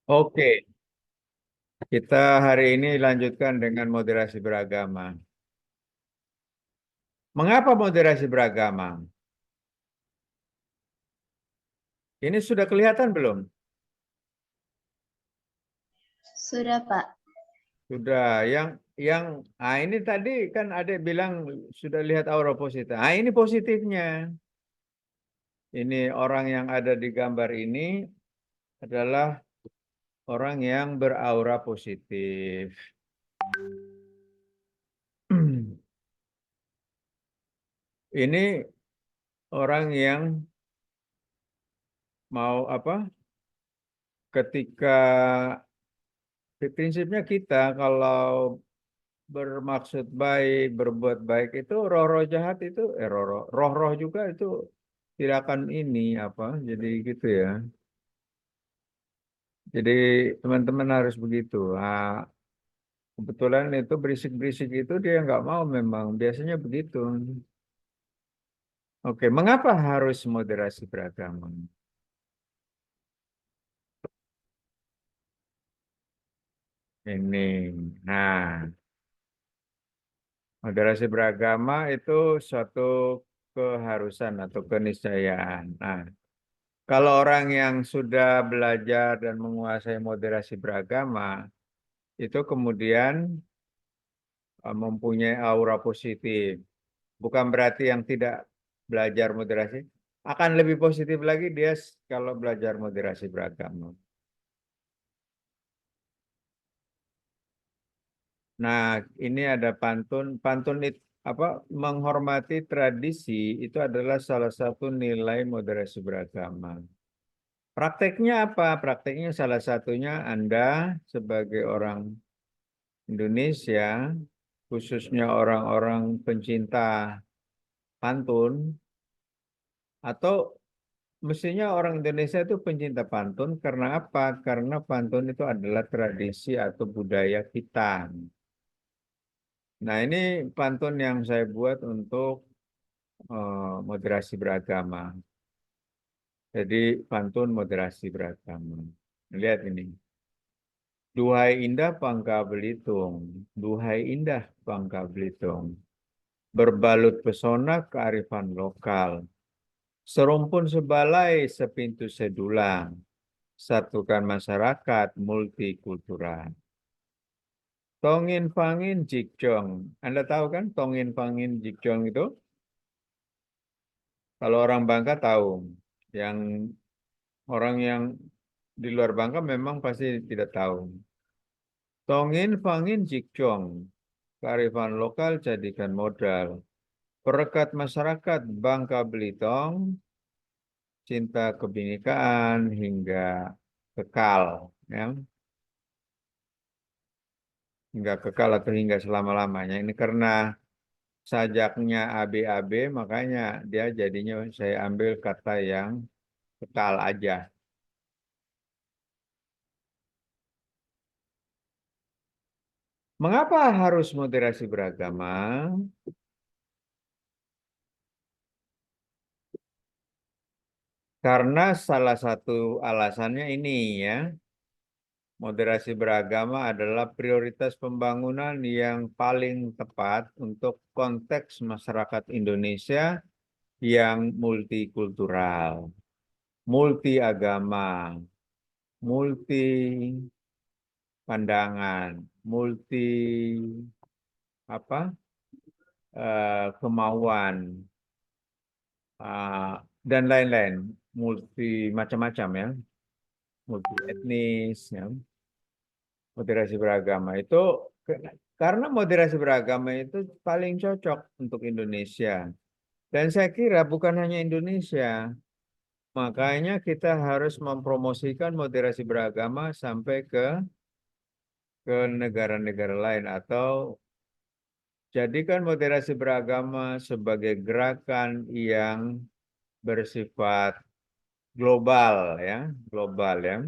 Oke, kita hari ini lanjutkan dengan moderasi beragama. Mengapa moderasi beragama? Ini sudah kelihatan belum? Sudah, Pak. Sudah. Ini tadi kan Adek bilang sudah lihat aura positif. Ini positifnya. Ini orang yang ada di gambar ini adalah orang yang beraura positif. Ini orang yang mau apa? Ketika prinsipnya kita kalau bermaksud baik, berbuat baik itu roh-roh jahat itu roh-roh juga itu tidak akan ini apa. Jadi gitu ya. Jadi teman-teman harus begitu. Kebetulan itu berisik-berisik itu dia nggak mau memang biasanya begitu. Oke, mengapa harus moderasi beragama? Ini, nah, moderasi beragama itu suatu keharusan atau keniscayaan. Nah, kalau orang yang sudah belajar dan menguasai moderasi beragama, itu kemudian mempunyai aura positif. Bukan berarti yang tidak belajar moderasi akan lebih positif lagi dia kalau belajar moderasi beragama. Nah, ini ada pantun. Pantun itu apa? Menghormati tradisi itu adalah salah satu nilai moderasi beragama. Prakteknya apa? Prakteknya salah satunya Anda sebagai orang Indonesia, khususnya orang-orang pencinta pantun, atau mestinya orang Indonesia itu pencinta pantun karena apa? Karena pantun itu adalah tradisi atau budaya kita. Nah, ini pantun yang saya buat untuk moderasi beragama. Jadi pantun moderasi beragama. Lihat ini. Duhai indah Bangka Belitung, duhai indah Bangka Belitung, berbalut pesona kearifan lokal, serumpun sebalai sepintu sedulang, satukan masyarakat multikultural. Tongin Fangin Jikjong. Anda tahu kan Tongin Fangin Jikjong itu? Kalau orang Bangka tahu. Yang orang yang di luar Bangka memang pasti tidak tahu. Tongin Fangin Jikjong. Kearifan lokal jadikan modal. Perekat masyarakat Bangka Belitung, cinta kebinekaan hingga kekal. Ya. Hingga kekal atau hingga selama-lamanya. Ini karena sajaknya AB-AB, makanya dia jadinya saya ambil kata yang kekal aja. Mengapa harus moderasi beragama? Karena salah satu alasannya ini ya, moderasi beragama adalah prioritas pembangunan yang paling tepat untuk konteks masyarakat Indonesia yang multikultural, multi agama, multi pandangan, multi apa kemauan uh, dan lain-lain, multi macam-macam ya, multi etnis ya. Moderasi beragama itu karena moderasi beragama itu paling cocok untuk Indonesia. Dan saya kira bukan hanya Indonesia, makanya kita harus mempromosikan moderasi beragama sampai ke negara-negara lain atau jadikan moderasi beragama sebagai gerakan yang bersifat global ya, global ya.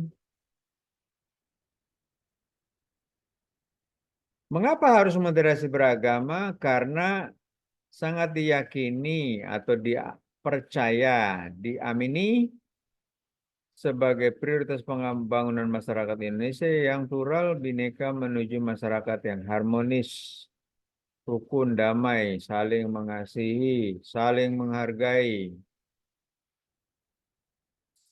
Mengapa harus moderasi beragama? Karena sangat diyakini atau dipercaya, diamini sebagai prioritas pembangunan masyarakat Indonesia yang plural, bineka menuju masyarakat yang harmonis, rukun, damai, saling mengasihi, saling menghargai,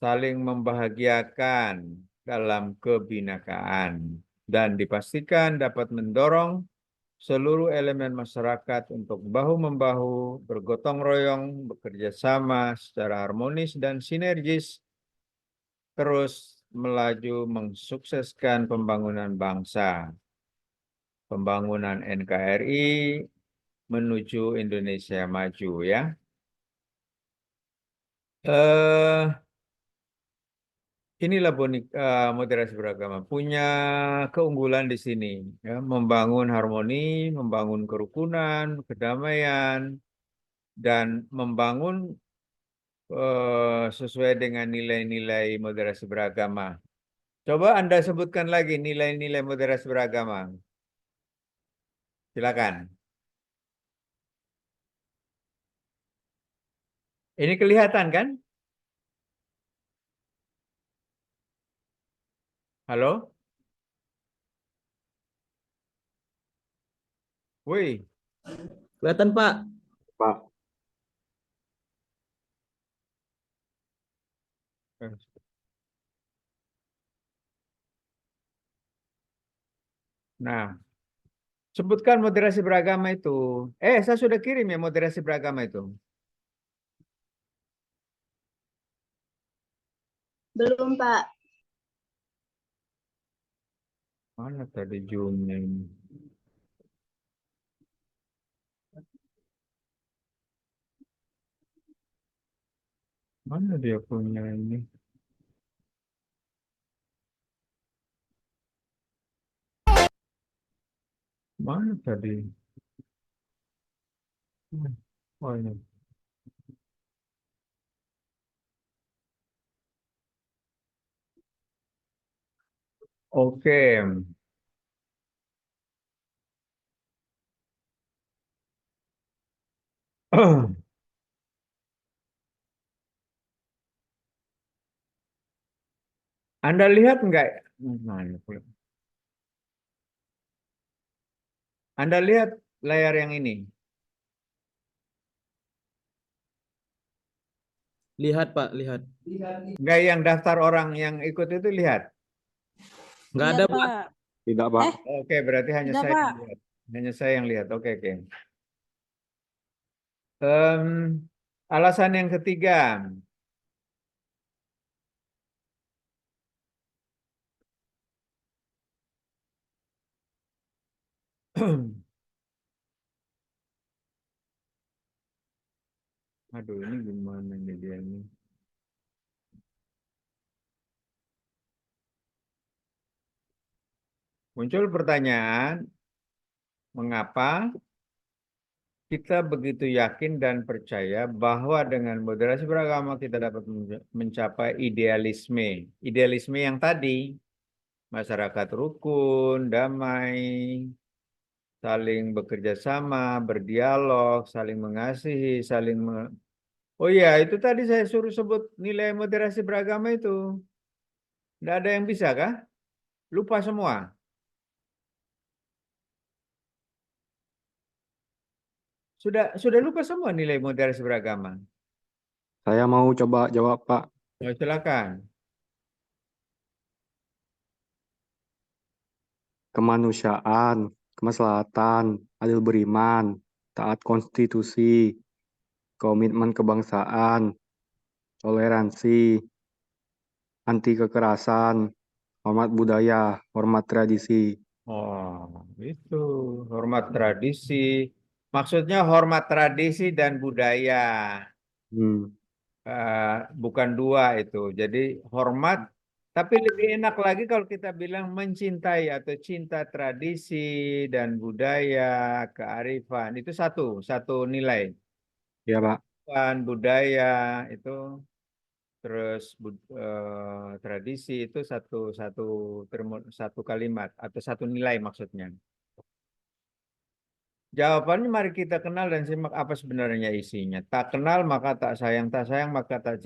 saling membahagiakan dalam kebinekaan, dan dipastikan dapat mendorong seluruh elemen masyarakat untuk bahu-membahu, bergotong royong, bekerja sama secara harmonis dan sinergis, terus melaju mensukseskan pembangunan bangsa, pembangunan NKRI menuju Indonesia maju ya. Inilah moderasi beragama punya keunggulan di sini, ya, membangun harmoni, membangun kerukunan, kedamaian, dan membangun sesuai dengan nilai-nilai moderasi beragama. Coba Anda sebutkan lagi nilai-nilai moderasi beragama. Silakan. Ini kelihatan kan? Halo? Woi. Kelihatan, Pak. Pak, Nah, sebutkan moderasi beragama itu. Saya sudah kirim ya moderasi beragama itu. Belum, Pak. Mana tadi Zoom-nya ini? Mana dia punya ini? Mana tadi? Oh ini. Oke. Anda lihat enggak? Mana pula? Anda lihat layar yang ini? Lihat, Pak, lihat. Enggak, yang daftar orang yang ikut itu lihat. Nggak ada, Pak. tidak Pak. Oke, berarti hanya Tidak, saya yang Pak. lihat. Hanya saya yang lihat. Oke, oke. Em, Alasan yang ketiga. Aduh, ini gimana ini dia ini? Muncul pertanyaan, mengapa kita begitu yakin dan percaya bahwa dengan moderasi beragama kita dapat mencapai idealisme. Idealisme yang tadi, masyarakat rukun, damai, saling bekerja sama, berdialog, saling mengasihi, Oh iya, itu tadi saya suruh sebut nilai moderasi beragama itu. Tidak ada yang bisa kah? Lupa semua. Sudah lupa semua nilai moderasi beragama. Saya mau coba jawab Pak. Oh, silakan. Kemanusiaan, kemaslahatan, adil beriman, taat konstitusi, komitmen kebangsaan, toleransi, anti kekerasan, hormat budaya, hormat tradisi. Oh, itu hormat tradisi. Maksudnya hormat tradisi dan budaya. Hmm, Bukan dua itu. Jadi hormat, tapi lebih enak lagi kalau kita bilang mencintai atau cinta tradisi dan budaya, kearifan. Itu satu nilai. ya Pak. Kearifan, budaya itu, terus tradisi itu satu kalimat atau satu nilai maksudnya. Jawabannya mari kita kenal dan simak apa sebenarnya isinya. Tak kenal maka tak sayang maka tak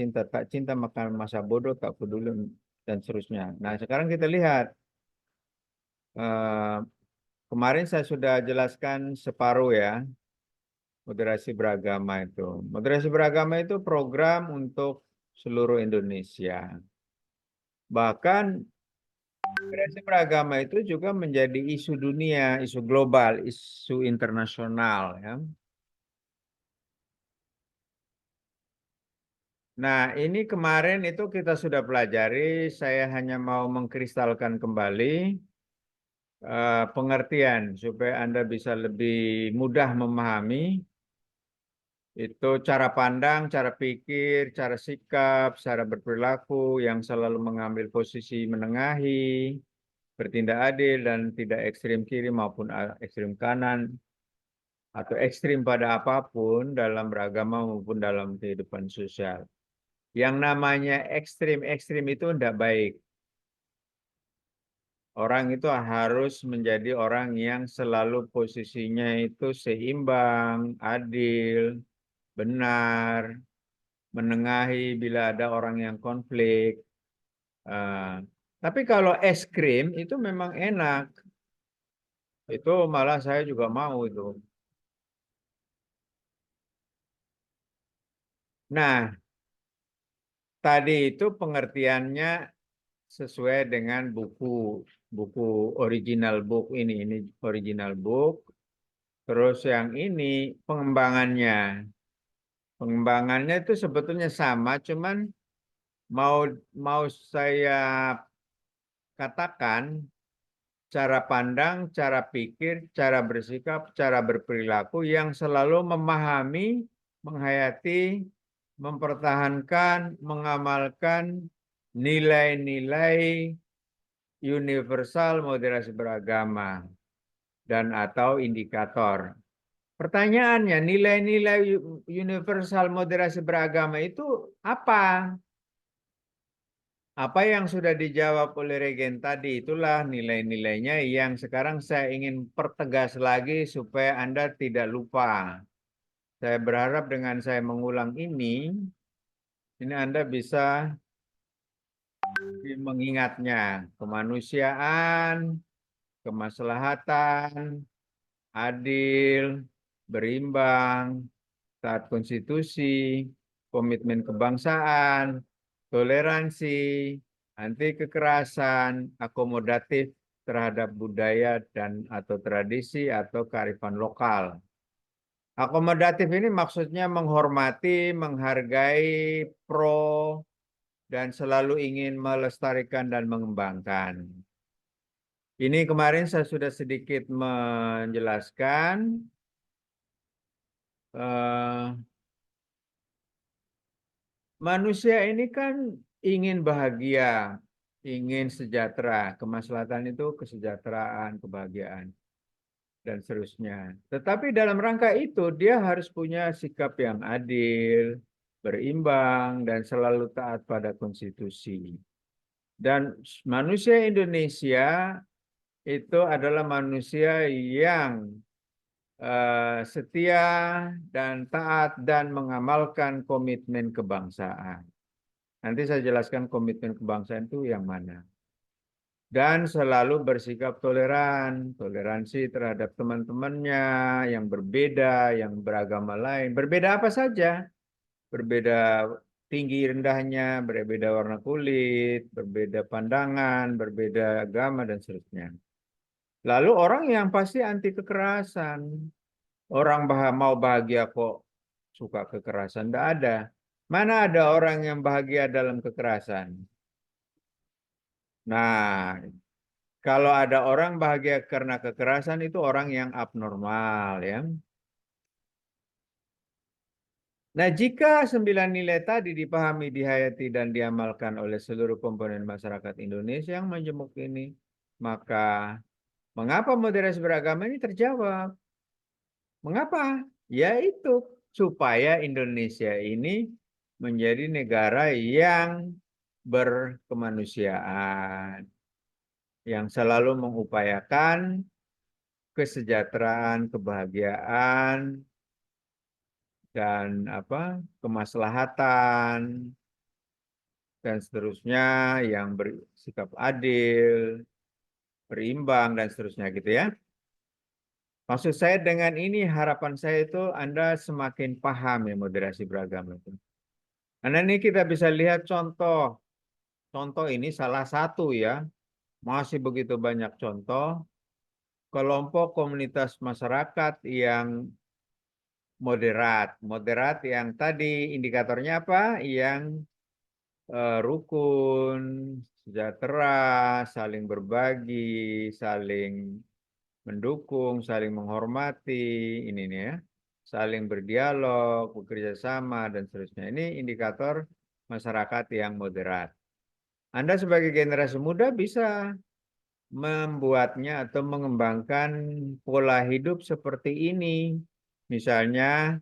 cinta maka masa bodoh, tak peduli dan seterusnya. Nah, sekarang kita lihat. Eh, Kemarin saya sudah jelaskan separuh ya, moderasi beragama itu. Moderasi beragama itu program untuk seluruh Indonesia. Bahkan moderasi beragama itu juga menjadi isu dunia, isu global, isu internasional ya. Nah, ini kemarin itu kita sudah pelajari, saya hanya mau mengkristalkan kembali pengertian supaya Anda bisa lebih mudah memahami itu cara pandang, cara pikir, cara sikap, cara berperilaku yang selalu mengambil posisi menengahi, bertindak adil dan tidak ekstrim kiri maupun ekstrim kanan atau ekstrim pada apapun dalam beragama maupun dalam kehidupan sosial. Yang namanya ekstrim-ekstrim itu tidak baik. Orang itu harus menjadi orang yang selalu posisinya itu seimbang, adil, benar, menengahi bila ada orang yang konflik. Eh, tapi kalau es krim itu memang enak. Itu malah saya juga mau itu. Nah, tadi itu pengertiannya sesuai dengan buku original book ini original book. Terus yang ini pengembangannya. Pengembangannya itu sebetulnya sama, cuman mau mau saya katakan cara pandang, cara pikir, cara bersikap, cara berperilaku yang selalu memahami, menghayati, mempertahankan, mengamalkan nilai-nilai universal moderasi beragama dan atau indikator. Pertanyaannya, nilai-nilai universal moderasi beragama itu apa? Apa yang sudah dijawab oleh Regen tadi, itulah nilai-nilainya yang sekarang saya ingin pertegas lagi supaya Anda tidak lupa. Saya berharap dengan saya mengulang ini Anda bisa mengingatnya. Kemanusiaan, kemaslahatan, adil, berimbang, taat konstitusi, komitmen kebangsaan, toleransi, anti kekerasan, akomodatif terhadap budaya dan atau tradisi atau kearifan lokal. Akomodatif ini maksudnya menghormati, menghargai, pro, dan selalu ingin melestarikan dan mengembangkan. Ini kemarin saya sudah sedikit menjelaskan manusia ini kan ingin bahagia, ingin sejahtera. Kemaslahatan itu kesejahteraan, kebahagiaan, dan seterusnya. Tetapi dalam rangka itu dia harus punya sikap yang adil, berimbang, dan selalu taat pada konstitusi. Dan manusia Indonesia itu adalah manusia yang setia dan taat dan mengamalkan komitmen kebangsaan. Nanti saya jelaskan komitmen kebangsaan itu yang mana. Dan selalu bersikap toleran, toleransi terhadap teman-temannya yang berbeda, yang beragama lain. Berbeda apa saja? Berbeda tinggi rendahnya, berbeda warna kulit, berbeda pandangan, berbeda agama, dan seterusnya. Lalu orang yang pasti anti kekerasan. Orang mau bahagia kok suka kekerasan? Tidak ada. Mana ada orang yang bahagia dalam kekerasan? Nah, kalau ada orang bahagia karena kekerasan itu orang yang abnormal ya. Nah, jika 9 nilai tadi dipahami, dihayati, dan diamalkan oleh seluruh komponen masyarakat Indonesia yang majemuk ini, maka mengapa moderasi beragama ini terjawab? Mengapa? Yaitu supaya Indonesia ini menjadi negara yang berkemanusiaan, yang selalu mengupayakan kesejahteraan, kebahagiaan, dan kemaslahatan, dan seterusnya yang bersikap adil, berimbang, dan seterusnya gitu ya. Maksud saya dengan ini harapan saya itu Anda semakin paham ya moderasi beragama itu. Karena ini kita bisa lihat contoh. Contoh ini salah satu ya. Masih begitu banyak contoh. Kelompok komunitas masyarakat yang moderat. Moderat yang tadi indikatornya apa? Yang rukun, sejahtera, saling berbagi, saling mendukung, saling menghormati, ini nih ya, saling berdialog, bekerja sama, dan seterusnya. Ini indikator masyarakat yang moderat. Anda sebagai generasi muda bisa membuatnya atau mengembangkan pola hidup seperti ini. Misalnya,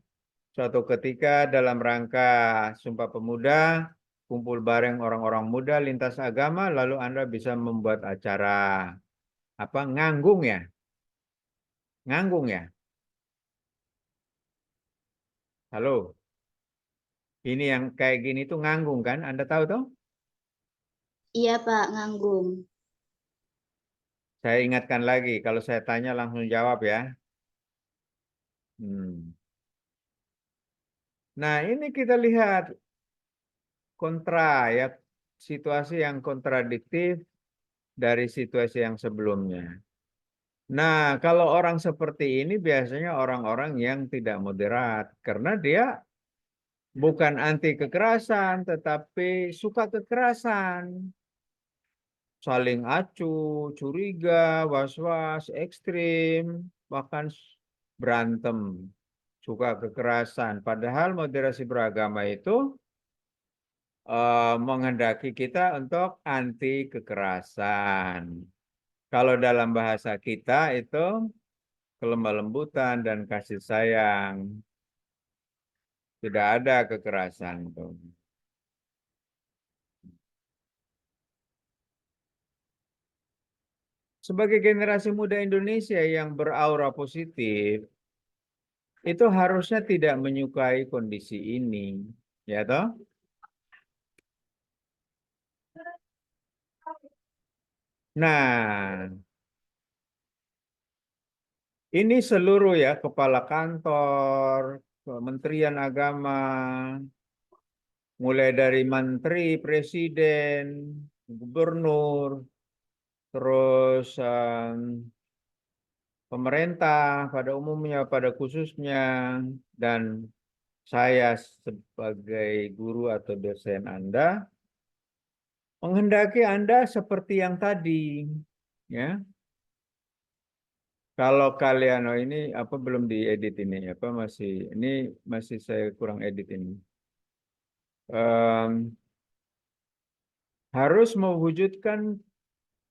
suatu ketika dalam rangka Sumpah Pemuda, kumpul bareng orang-orang muda lintas agama, lalu Anda bisa membuat acara nganggung ya? Nganggung ya? Halo? Ini yang kayak gini tuh nganggung kan? Anda tahu toh? Iya Pak, nganggung. Saya ingatkan lagi, kalau saya tanya langsung jawab ya. Nah, ini kita lihat kontra ya, situasi yang kontradiktif dari situasi yang sebelumnya. Nah, kalau orang seperti ini biasanya orang-orang yang tidak moderat karena dia bukan anti kekerasan tetapi suka kekerasan. Saling acuh, curiga, was-was, ekstrim, bahkan berantem, suka kekerasan. Padahal moderasi beragama itu menghendaki kita untuk anti kekerasan. Kalau dalam bahasa kita itu kelemah lembutan dan kasih sayang. Tidak ada kekerasan tuh. Sebagai generasi muda Indonesia yang beraura positif, itu harusnya tidak menyukai kondisi ini, ya toh? Nah, ini seluruh ya kepala kantor, Kementerian Agama, mulai dari menteri, presiden, gubernur, terus pemerintah pada umumnya, pada khususnya, dan saya sebagai guru atau dosen Anda, menghendaki Anda seperti yang tadi, ya. Kalau kalian ini belum diedit ini masih saya kurang edit ini. Harus mewujudkan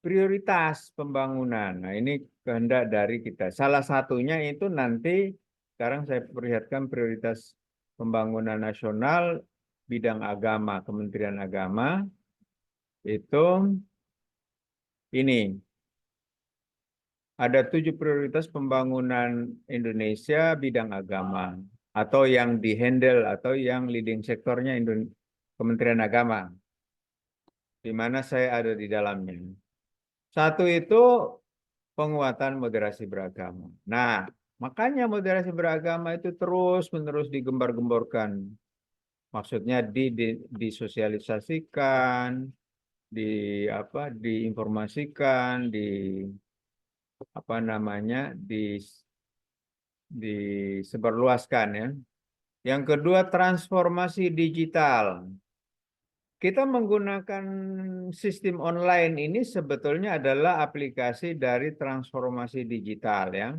prioritas pembangunan. Nah, ini kehendak dari kita. Salah satunya itu nanti sekarang saya perlihatkan prioritas pembangunan nasional bidang agama, Kementerian Agama itu ini. Ada 7 prioritas pembangunan Indonesia bidang agama atau yang dihandle atau yang leading sektornya Kementerian Agama, di mana saya ada di dalamnya. Satu itu penguatan moderasi beragama. Nah, makanya moderasi beragama itu terus-menerus digembar-gemborkan. Maksudnya disosialisasikan, diinformasikan, disebarluaskan ya. Yang kedua, transformasi digital. Kita menggunakan sistem online ini sebetulnya adalah aplikasi dari transformasi digital ya.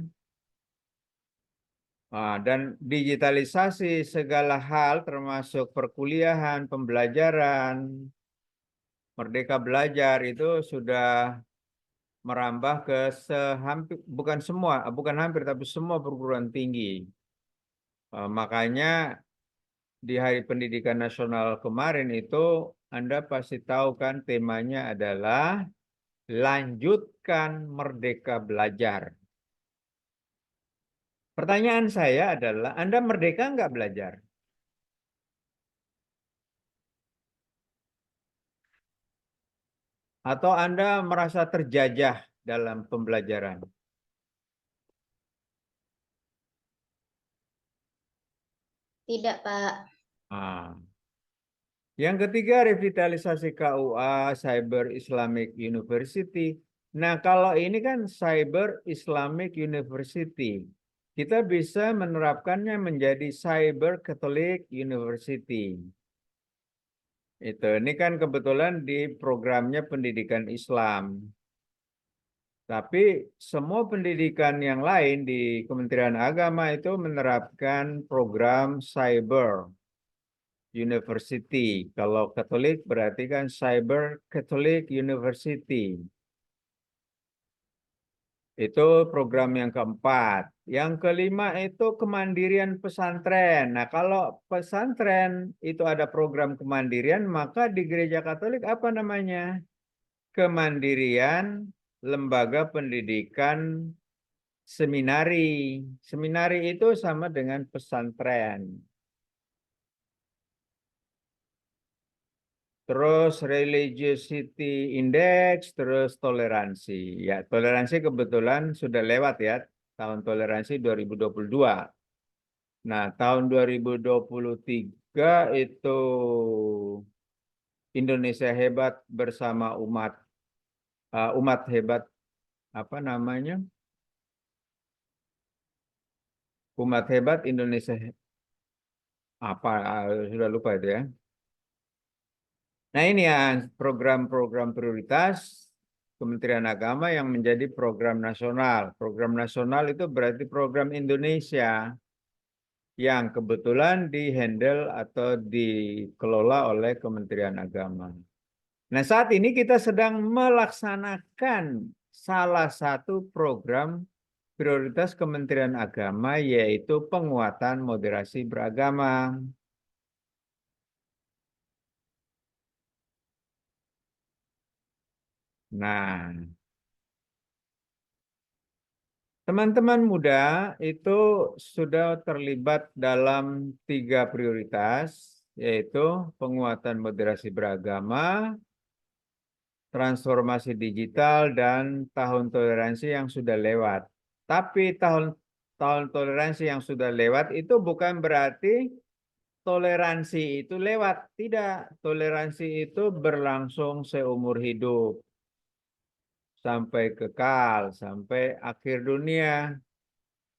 Dan digitalisasi segala hal termasuk perkuliahan, pembelajaran, Merdeka Belajar itu sudah merambah ke bukan hampir tapi semua perguruan tinggi. Makanya di Hari Pendidikan Nasional kemarin itu Anda pasti tahu kan temanya adalah lanjutkan Merdeka Belajar. Pertanyaan saya adalah, Anda merdeka nggak belajar? Atau Anda merasa terjajah dalam pembelajaran? Tidak, Pak. Ah. Yang ketiga, revitalisasi KUA Cyber Islamic University. Nah, kalau ini kan Cyber Islamic University. Kita bisa menerapkannya menjadi Cyber Catholic University. Ini kan kebetulan di programnya pendidikan Islam. Tapi semua pendidikan yang lain di Kementerian Agama itu menerapkan program Cyber University. Kalau Katolik berarti kan Cyber Catholic University. Itu program yang keempat. Yang kelima itu kemandirian pesantren. Nah, kalau pesantren itu ada program kemandirian, maka di Gereja Katolik apa namanya? Kemandirian Lembaga Pendidikan Seminari. Seminari itu sama dengan pesantren. Terus religiosity index, terus toleransi. Ya, toleransi kebetulan sudah lewat ya, tahun toleransi 2022. Nah, tahun 2023 itu Indonesia hebat bersama umat hebat, apa namanya? Umat hebat Indonesia apa, sudah lupa itu ya. Nah, ini ya program-program prioritas Kementerian Agama yang menjadi program nasional. Program nasional itu berarti program Indonesia yang kebetulan dihandle atau dikelola oleh Kementerian Agama. Nah, saat ini kita sedang melaksanakan salah satu program prioritas Kementerian Agama, yaitu penguatan moderasi beragama. Nah, teman-teman muda itu sudah terlibat dalam 3 prioritas, yaitu penguatan moderasi beragama, transformasi digital, dan tahun toleransi yang sudah lewat. Tapi tahun toleransi yang sudah lewat itu bukan berarti toleransi itu lewat. Tidak, toleransi itu berlangsung seumur hidup. Sampai kekal, sampai akhir dunia.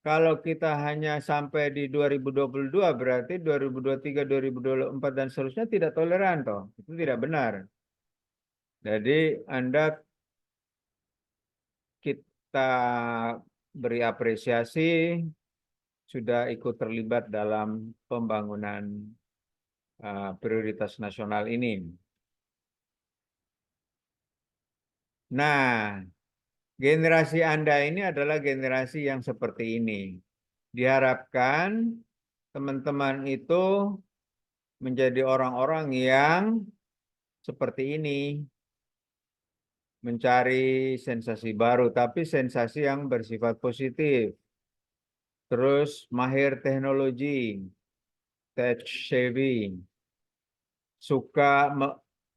Kalau kita hanya sampai di 2022, berarti 2023, 2024, dan seterusnya tidak toleran, toh. Itu tidak benar. Jadi, kita beri apresiasi sudah ikut terlibat dalam pembangunan prioritas nasional ini. Nah, generasi Anda ini adalah generasi yang seperti ini. Diharapkan teman-teman itu menjadi orang-orang yang seperti ini, mencari sensasi baru, tapi sensasi yang bersifat positif. Terus mahir teknologi, tech savvy, suka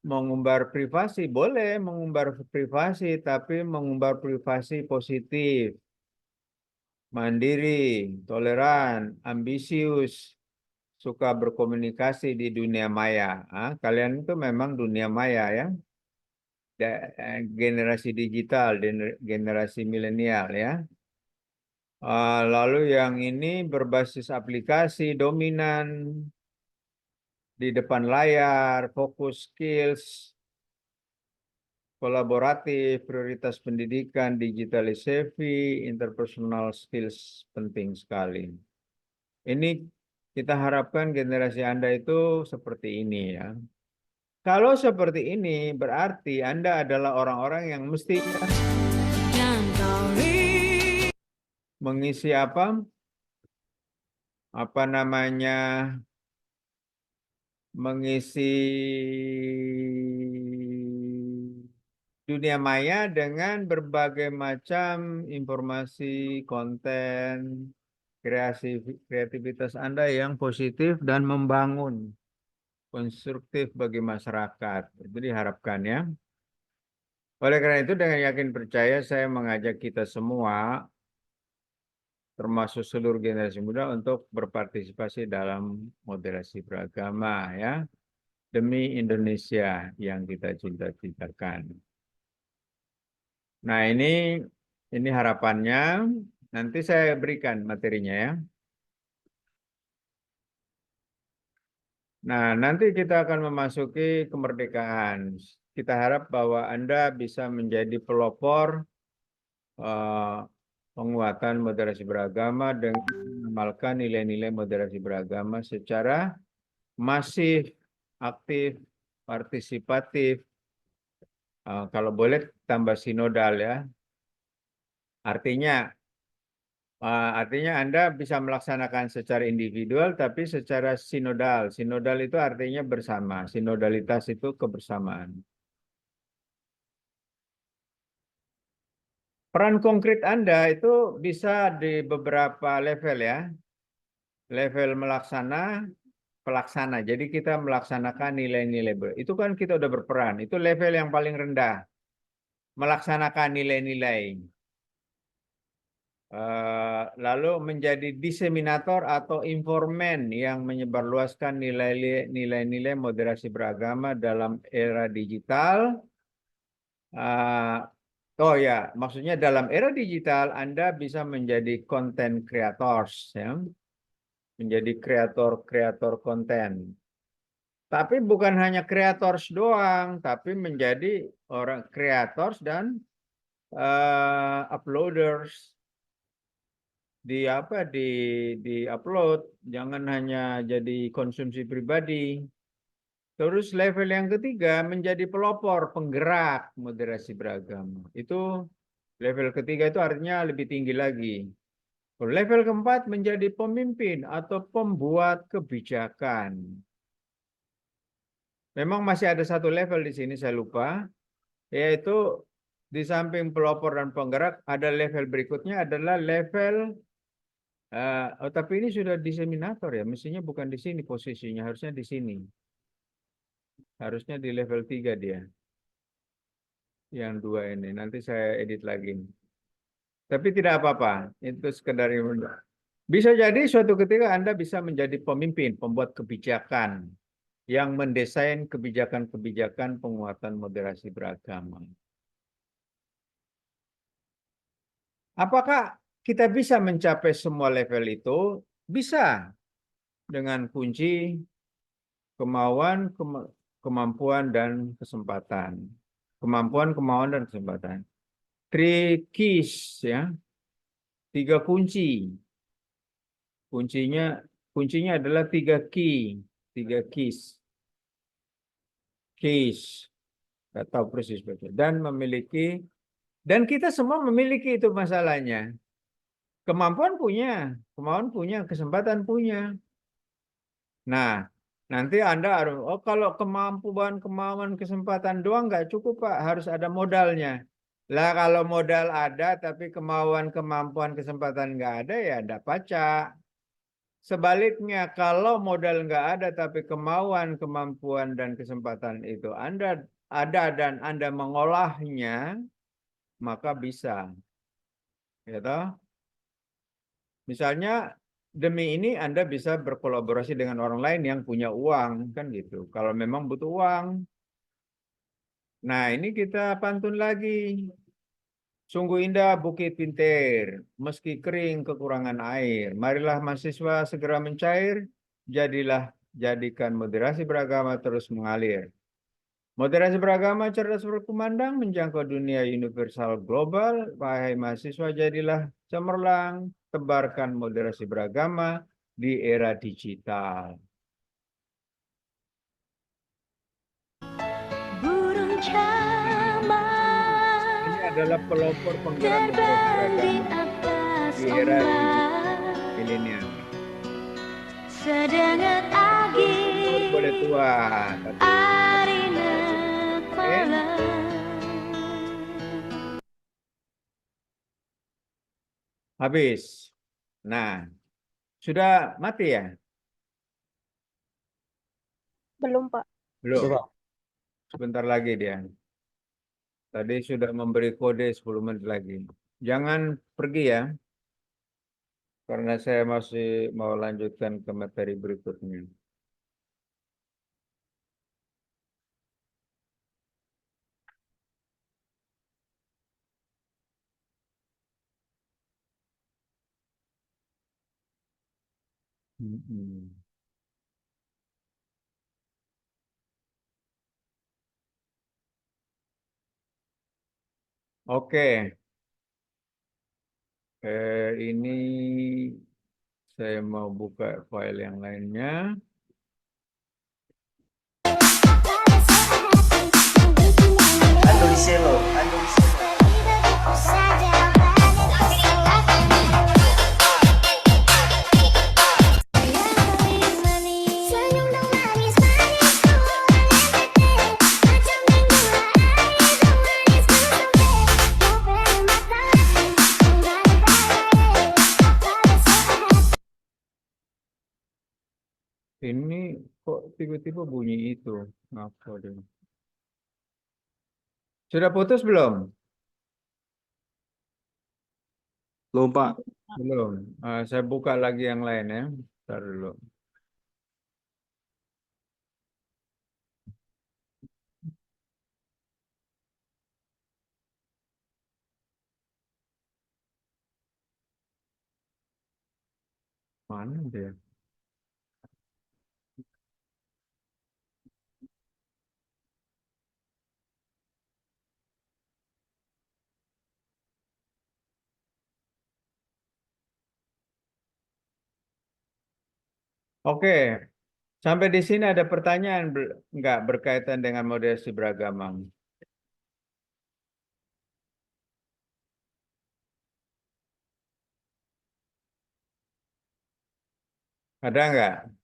mengumbar privasi, boleh mengumbar privasi, tapi mengumbar privasi positif, mandiri, toleran, ambisius, suka berkomunikasi di dunia maya. Kalian itu memang dunia maya ya, generasi digital, generasi milenial ya. Lalu yang ini berbasis aplikasi dominan di depan layar, fokus skills, kolaboratif, prioritas pendidikan, digitalisasi, interpersonal skills penting sekali. Ini kita harapkan generasi Anda itu seperti ini ya. Kalau seperti ini berarti Anda adalah orang-orang yang mestinya mengisi apa? Apa namanya? Mengisi dunia maya dengan berbagai macam informasi, konten, kreativitas Anda yang positif dan membangun, konstruktif bagi masyarakat. Itu diharapkan ya. Oleh karena itu dengan yakin percaya saya mengajak kita semua, termasuk seluruh generasi muda untuk berpartisipasi dalam moderasi beragama ya. Demi Indonesia yang kita cita-citakan. Nah, ini harapannya. Nanti saya berikan materinya ya. Nah, nanti kita akan memasuki kemerdekaan. Kita harap bahwa Anda bisa menjadi pelopor penguatan moderasi beragama dengan mengamalkan nilai-nilai moderasi beragama secara masif, aktif, partisipatif, kalau boleh tambah sinodal ya. Artinya Anda bisa melaksanakan secara individual tapi secara sinodal. Sinodal itu artinya bersama. Sinodalitas itu kebersamaan. Peran konkret Anda itu bisa di beberapa level ya. Level pelaksana. Jadi kita melaksanakan nilai-nilai. Itu kan kita udah berperan. Itu level yang paling rendah. Melaksanakan nilai-nilai. Lalu menjadi diseminator atau informan yang menyebarluaskan nilai-nilai moderasi beragama dalam era digital. Oh ya, maksudnya dalam era digital Anda bisa menjadi content creators, ya, menjadi kreator konten. Tapi bukan hanya creators doang, tapi menjadi orang creators dan uploaders. Di upload, jangan hanya jadi konsumsi pribadi. Terus level yang ketiga menjadi pelopor, penggerak moderasi beragama. Itu level ketiga itu artinya lebih tinggi lagi. Level keempat menjadi pemimpin atau pembuat kebijakan. Memang masih ada satu level di sini saya lupa, yaitu di samping pelopor dan penggerak ada level berikutnya adalah level tapi ini sudah diseminator ya, mestinya bukan di sini posisinya, harusnya di sini. Harusnya di level 3 dia. Yang dua ini, nanti saya edit lagi. Tapi tidak apa-apa, itu sekedar bisa jadi suatu ketika Anda bisa menjadi pemimpin, pembuat kebijakan yang mendesain kebijakan-kebijakan penguatan moderasi beragama. Apakah kita bisa mencapai semua level itu? Bisa. Dengan kunci kemauan, kemampuan, dan kesempatan. Kemampuan, kemauan, dan kesempatan. 3 keys ya. 3 kunci. Kuncinya adalah 3 key. 3 keys. Keys. Nggak tahu persis betul. Dan kita semua memiliki itu masalahnya. Kemampuan punya, kemauan punya, kesempatan punya. Nah, nanti Anda harus, kalau kemampuan, kemauan, kesempatan doang nggak cukup Pak, harus ada modalnya. Lah kalau modal ada tapi kemauan, kemampuan, kesempatan nggak ada ya nggak pacak. Sebaliknya kalau modal nggak ada tapi kemauan, kemampuan, dan kesempatan itu Anda ada dan Anda mengolahnya, maka bisa. Ya toh? Misalnya demi ini Anda bisa berkolaborasi dengan orang lain yang punya uang, kan gitu. Kalau memang butuh uang. Nah, ini kita pantun lagi. Sungguh indah Bukit Pintir, meski kering kekurangan air. Marilah mahasiswa segera mencair, jadikan moderasi beragama terus mengalir. Moderasi beragama cerdas berkumandang menjangkau dunia universal global. Wahai mahasiswa, jadilah cemerlang, tebarkan moderasi beragama di era digital. Burung camar Ini adalah pelopor penggerak terbang di beragama atas di era ombak, milenial. sedengat angin Boleh tua, tapi arina malam. habis. Nah, Sudah mati ya? Belum, Pak. Belum. Udah, Pak. Sebentar lagi dia. Tadi sudah memberi kode 10 menit lagi. Jangan pergi ya, karena saya masih mau lanjutkan ke materi berikutnya. Mm-mm. Oke, ini saya mau buka file yang lainnya. Ando di selo, ando di selo. Ini kok tiba-tiba bunyi itu? Apa dia? Sudah putus belum? Belum, Pak. Belum. Saya buka lagi yang lain ya. Bentar dulu. Mana dia? Oke, sampai di sini ada pertanyaan nggak berkaitan dengan moderasi beragama? Ada nggak?